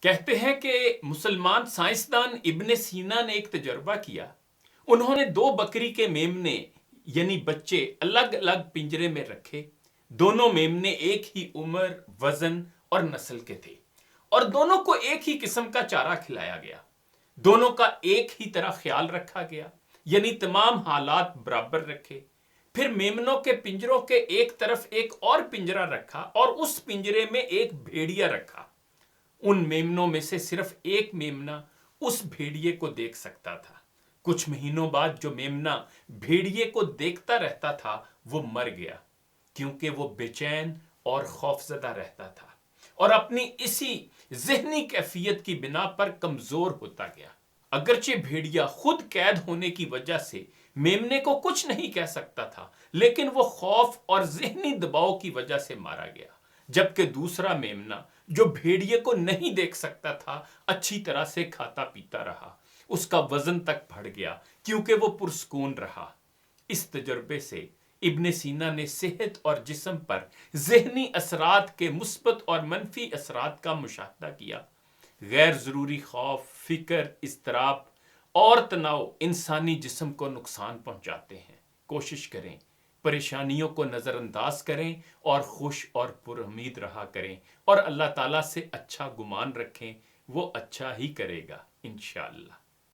کہتے ہیں کہ مسلمان سائنسدان ابن سینا نے ایک تجربہ کیا۔ انہوں نے 2 بکری کے میمنے یعنی بچے الگ الگ پنجرے میں رکھے۔ دونوں میمنے ایک ہی عمر، وزن اور نسل کے تھے، اور دونوں کو ایک ہی قسم کا چارہ کھلایا گیا۔ دونوں کا ایک ہی طرح خیال رکھا گیا، یعنی تمام حالات برابر رکھے۔ پھر میمنوں کے پنجروں کے ایک طرف ایک اور پنجرہ رکھا اور اس پنجرے میں ایک بھیڑیا رکھا۔ ان میمنوں میں سے صرف ایک میمنا اس بھیڑیے کو دیکھ سکتا تھا۔ کچھ مہینوں بعد جو میمنا بھیڑیے کو دیکھتا رہتا تھا وہ مر گیا، کیونکہ وہ بے چین اور خوفزدہ رہتا تھا اور اپنی اسی ذہنی کیفیت کی بنا پر کمزور ہوتا گیا۔ اگرچہ بھیڑیا خود قید ہونے کی وجہ سے میمنے کو کچھ نہیں کہہ سکتا تھا، لیکن وہ خوف اور ذہنی دباؤ کی وجہ سے مارا گیا، جبکہ دوسرا میمنا جو بھیڑیے کو نہیں دیکھ سکتا تھا اچھی طرح سے کھاتا پیتا رہا۔ اس کا وزن تک بڑھ گیا کیونکہ وہ پرسکون رہا۔ اس تجربے سے ابن سینا نے صحت اور جسم پر ذہنی اثرات کے مثبت اور منفی اثرات کا مشاہدہ کیا۔ غیر ضروری خوف، فکر، اضطراب اور تناؤ انسانی جسم کو نقصان پہنچاتے ہیں۔ کوشش کریں پریشانیوں کو نظر انداز کریں اور خوش اور پر امید رہا کریں، اور اللہ تعالیٰ سے اچھا گمان رکھیں، وہ اچھا ہی کرے گا انشاءاللہ۔